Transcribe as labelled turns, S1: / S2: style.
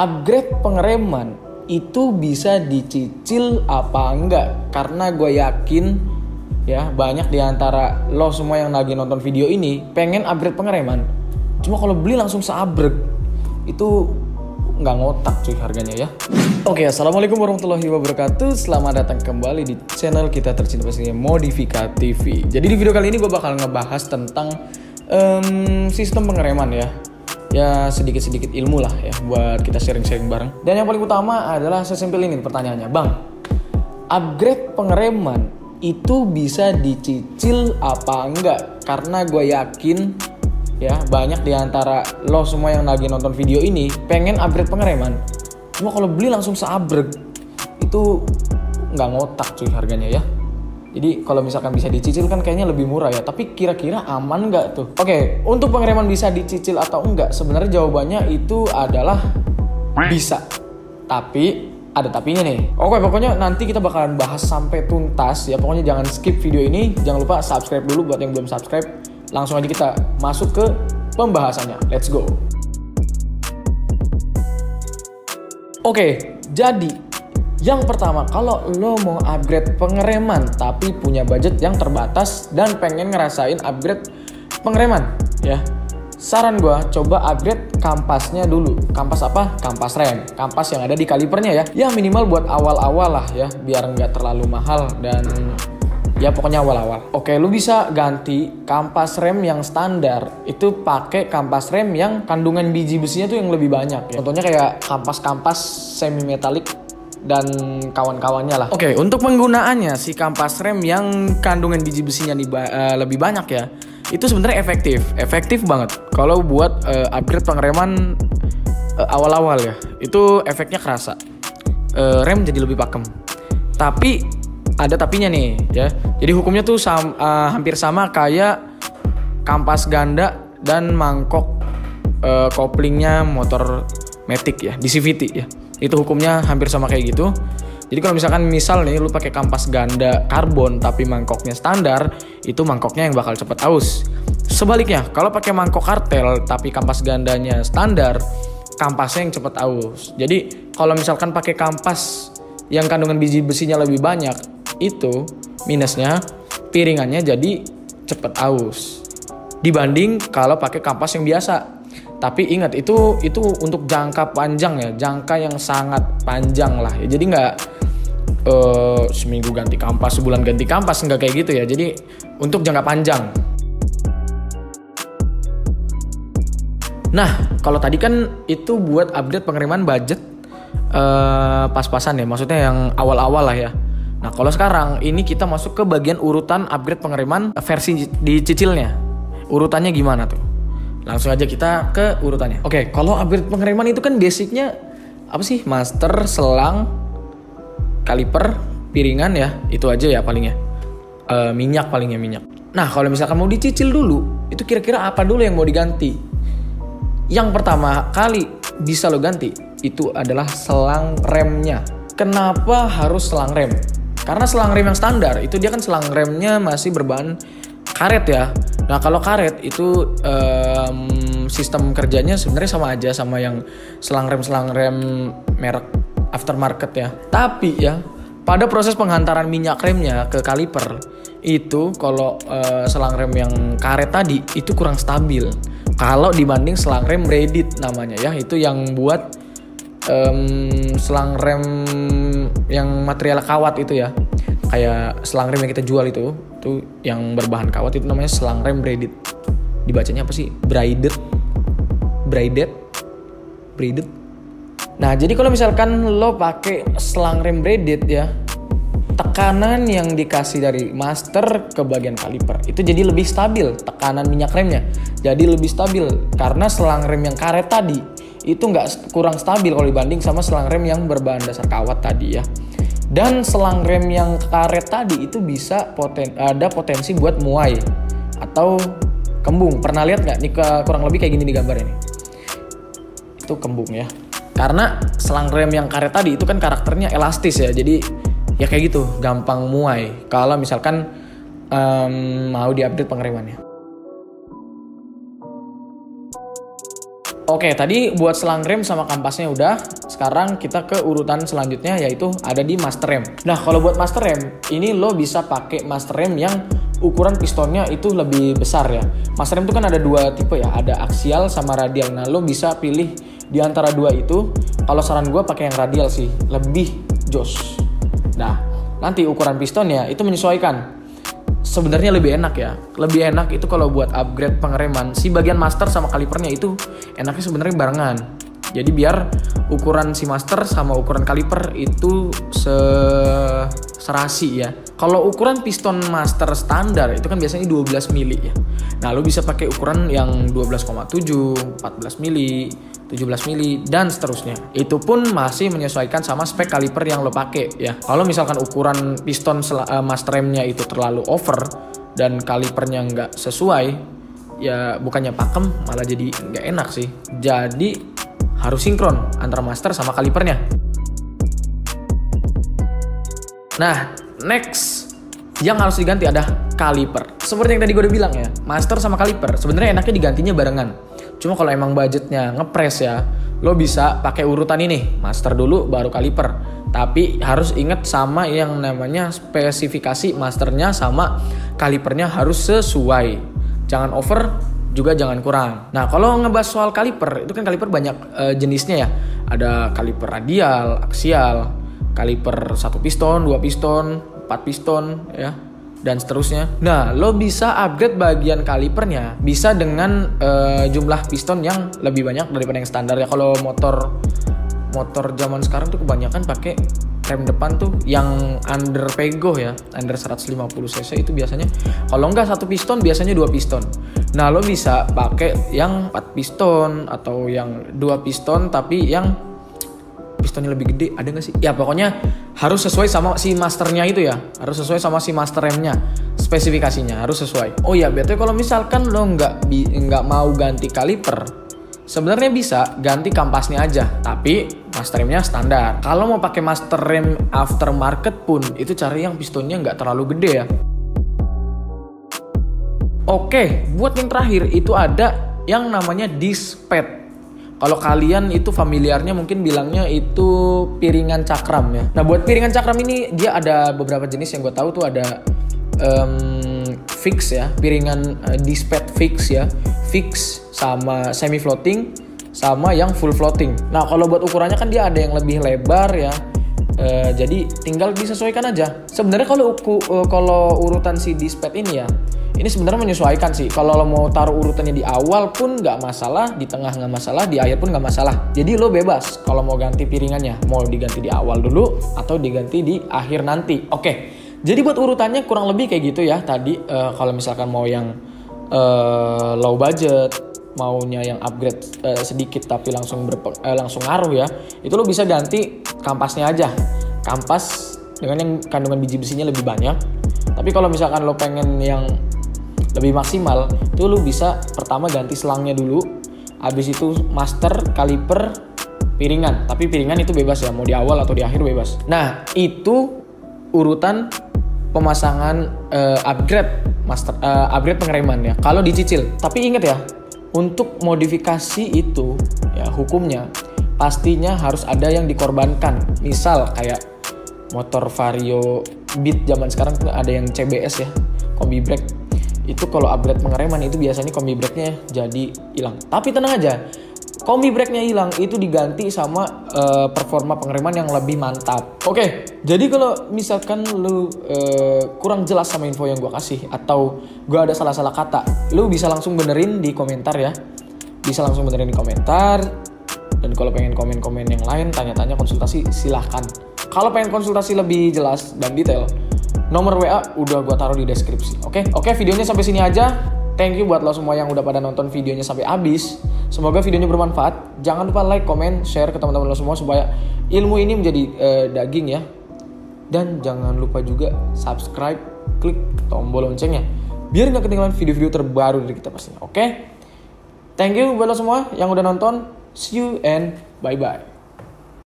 S1: upgrade pengereman itu bisa dicicil apa enggak? Karena gue yakin ya banyak diantara lo semua yang lagi nonton video ini pengen upgrade pengereman. Cuma kalau beli langsung seabrek itu nggak ngotak cuy harganya ya. Oke, assalamualaikum warahmatullahi wabarakatuh. Selamat datang kembali di channel kita tercinta pastinya Modifika TV. Jadi di video kali ini gue bakal ngebahas tentang sistem pengereman ya. Ya sedikit-sedikit ilmu lah ya buat kita sharing-sharing bareng. Dan yang paling utama adalah sesimpel ini pertanyaannya, Bang, upgrade pengereman itu bisa dicicil apa enggak? Karena gue yakin ya banyak diantara lo semua yang lagi nonton video ini pengen upgrade pengereman. Cuma kalau beli langsung seabrek itu nggak ngotak cuy harganya ya. Jadi kalau misalkan bisa dicicil kan kayaknya lebih murah ya. Tapi kira-kira aman nggak tuh? Oke, untuk pengereman bisa dicicil atau enggak? Sebenarnya jawabannya itu adalah bisa. Tapi ada tapinya nih. Oke, pokoknya nanti kita bakalan bahas sampai tuntas ya. Pokoknya jangan skip video ini. Jangan lupa subscribe dulu buat yang belum subscribe. Langsung aja kita masuk ke pembahasannya. Let's go. Oke, jadi yang pertama, kalau lo mau upgrade pengereman tapi punya budget yang terbatas dan pengen ngerasain upgrade pengereman ya, saran gue coba upgrade kampasnya dulu. Kampas apa? Kampas rem. Kampas yang ada di kalipernya ya. Ya minimal buat awal-awal lah ya, biar nggak terlalu mahal dan ya pokoknya awal-awal. Oke, lu bisa ganti kampas rem yang standar itu pakai kampas rem yang kandungan biji besinya tuh yang lebih banyak ya. Contohnya kayak kampas-kampas semi metalik dan kawan-kawannya lah. Oke, untuk penggunaannya si kampas rem yang kandungan biji besinya lebih banyak ya, itu sebenarnya efektif banget kalau buat upgrade pengereman awal-awal ya. Itu efeknya kerasa, rem jadi lebih pakem. Tapi ada tapinya nih ya. Jadi hukumnya tuh hampir sama kayak kampas ganda dan mangkok koplingnya motor Matic ya, di CVT ya. Itu hukumnya hampir sama kayak gitu. Jadi kalau misal nih lu pakai kampas ganda karbon tapi mangkoknya standar, itu mangkoknya yang bakal cepet aus. Sebaliknya, kalau pakai mangkok kartel tapi kampas gandanya standar, kampasnya yang cepet aus. Jadi kalau misalkan pakai kampas yang kandungan biji besinya lebih banyak, itu minusnya piringannya jadi cepet aus dibanding kalau pakai kampas yang biasa. Tapi ingat itu untuk jangka panjang ya, jangka yang sangat panjang lah ya. Jadi nggak seminggu ganti kampas, sebulan ganti kampas, nggak kayak gitu ya. Jadi untuk jangka panjang. Nah, kalau tadi kan itu buat update pengereman budget pas-pasan ya, maksudnya yang awal-awal lah ya. Nah, kalau sekarang ini kita masuk ke bagian urutan upgrade pengereman versi dicicilnya. Urutannya gimana tuh? Langsung aja kita ke urutannya. Oke, kalau upgrade pengereman itu kan basicnya apa sih? Master, selang, kaliper, piringan ya. Itu aja ya palingnya. Minyak palingnya minyak. Nah, kalau misalkan mau dicicil dulu, itu kira-kira apa dulu yang mau diganti? Yang pertama kali bisa lo ganti itu adalah selang remnya. Kenapa harus selang rem? Karena selang rem yang standar itu dia kan selang remnya masih berbahan karet ya. Nah kalau karet itu sistem kerjanya sebenarnya sama aja sama yang selang rem merek aftermarket ya. Tapi ya pada proses penghantaran minyak remnya ke kaliper itu kalau selang rem yang karet tadi itu kurang stabil kalau dibanding selang rem braided namanya ya. Itu yang buat selang rem yang material kawat itu ya. Kayak selang rem yang kita jual itu yang berbahan kawat itu namanya selang rem braided. Dibacanya apa sih? Braided. Nah, jadi kalau misalkan lo pakai selang rem braided ya, tekanan yang dikasih dari master ke bagian kaliper itu jadi lebih stabil, tekanan minyak remnya jadi lebih stabil karena selang rem yang karet tadi itu kurang stabil kalau dibanding sama selang rem yang berbahan dasar kawat tadi ya. Dan selang rem yang karet tadi itu bisa ada potensi buat muai atau kembung. Pernah lihat nggak nih kurang lebih kayak gini di gambar ini? Itu kembung ya. Karena selang rem yang karet tadi itu kan karakternya elastis ya. Jadi ya kayak gitu, gampang muai kalau misalkan mau diupdate pengeremannya. Oke, tadi buat selang rem sama kampasnya udah. Sekarang kita ke urutan selanjutnya, yaitu ada di master rem. Nah, kalau buat master rem, ini lo bisa pakai master rem yang ukuran pistonnya itu lebih besar ya. Master rem itu kan ada dua tipe ya, ada aksial sama radial. Nah, lo bisa pilih di antara dua itu. Kalau saran gue pakai yang radial sih, lebih jos. Nah, nanti ukuran pistonnya itu menyesuaikan. Sebenarnya lebih enak ya. Lebih enak itu kalau buat upgrade pengereman, si bagian master sama kalipernya itu enaknya sebenarnya barengan. Jadi biar ukuran si master sama ukuran kaliper itu serasi ya. Kalau ukuran piston master standar itu kan biasanya 12 mili ya. Nah, lu bisa pakai ukuran yang 12,7, 14 mili, 17 mili dan seterusnya. Itu pun masih menyesuaikan sama spek kaliper yang lo pakai ya. Kalau misalkan ukuran piston master remnya itu terlalu over dan kalipernya nggak sesuai, ya bukannya pakem malah jadi nggak enak sih. Jadi harus sinkron antara master sama kalipernya. Nah, next yang harus diganti ada kaliper. Seperti yang tadi gue udah bilang ya, master sama kaliper sebenarnya enaknya digantinya barengan. Cuma kalau emang budgetnya ngepres ya, lo bisa pakai urutan ini, master dulu baru kaliper. Tapi harus ingat sama yang namanya spesifikasi masternya sama kalipernya harus sesuai. Jangan over, juga jangan kurang. Nah, kalau ngebahas soal kaliper, itu kan kaliper banyak jenisnya ya. Ada kaliper radial, aksial, kaliper 1 piston, 2 piston, 4 piston ya, dan seterusnya. Nah, lo bisa upgrade bagian kalipernya bisa dengan jumlah piston yang lebih banyak daripada yang standar ya. Kalau motor zaman sekarang tuh kebanyakan pakai rem depan tuh yang under pego ya, under 150 cc itu biasanya. Kalau enggak 1 piston biasanya 2 piston. Nah, lo bisa pakai yang 4 piston atau yang 2 piston tapi yang pistonnya lebih gede, ada nggak sih? Ya pokoknya harus sesuai sama si masternya itu ya, harus sesuai sama si master remnya, spesifikasinya harus sesuai. Oh ya, betul. Kalau misalkan lo nggak mau ganti kaliper, sebenarnya bisa ganti kampasnya aja, tapi master remnya standar. Kalau mau pakai master rem aftermarket pun itu cari yang pistonnya nggak terlalu gede ya. Oke, buat yang terakhir itu ada yang namanya disc pad. Kalau kalian itu familiarnya mungkin bilangnya itu piringan cakram ya. Nah, buat piringan cakram ini dia ada beberapa jenis yang gue tahu tuh ada fix ya, piringan disc pad fix ya, fix sama semi floating sama yang full floating. Nah, kalau buat ukurannya kan dia ada yang lebih lebar ya. Jadi tinggal disesuaikan aja. Sebenarnya kalau urutan si disc pad ini ya, ini sebenarnya menyesuaikan sih. Kalau lo mau taruh urutannya di awal pun nggak masalah, di tengah nggak masalah, di akhir pun nggak masalah. Jadi lo bebas kalau mau ganti piringannya, mau diganti di awal dulu atau diganti di akhir nanti. Oke, jadi buat urutannya kurang lebih kayak gitu ya. Tadi kalau misalkan mau yang low budget, maunya yang upgrade sedikit tapi langsung ngaruh ya, itu lo bisa ganti kampasnya aja. Kampas dengan yang kandungan biji besinya lebih banyak. Tapi kalau misalkan lo pengen yang lebih maksimal, itu lu bisa pertama ganti selangnya dulu, habis itu master, kaliper, piringan. Tapi piringan itu bebas ya, mau di awal atau di akhir bebas. Nah, itu urutan pemasangan upgrade pengereman ya, kalau dicicil. Tapi ingat ya, untuk modifikasi itu ya hukumnya pastinya harus ada yang dikorbankan. Misal kayak motor Vario Beat zaman sekarang ada yang CBS ya, kombi brake. Itu kalau upgrade pengereman itu biasanya kombi brake-nya jadi hilang. Tapi tenang aja, kombi brake-nya hilang itu diganti sama performa pengereman yang lebih mantap. Oke, jadi kalau misalkan lu kurang jelas sama info yang gue kasih atau gue ada salah-salah kata, lu bisa langsung benerin di komentar ya. Bisa langsung benerin di komentar. Dan kalau pengen komen-komen yang lain, tanya-tanya, konsultasi, silahkan. Kalau pengen konsultasi lebih jelas dan detail, nomor WA udah gue taruh di deskripsi. Oke, videonya sampai sini aja. Thank you buat lo semua yang udah pada nonton videonya sampai habis. Semoga videonya bermanfaat. Jangan lupa like, comment, share ke teman-teman lo semua supaya ilmu ini menjadi daging ya. Dan jangan lupa juga subscribe, klik tombol loncengnya biar nggak ketinggalan video-video terbaru dari kita pastinya. Oke? Thank you buat lo semua yang udah nonton. See you and bye-bye.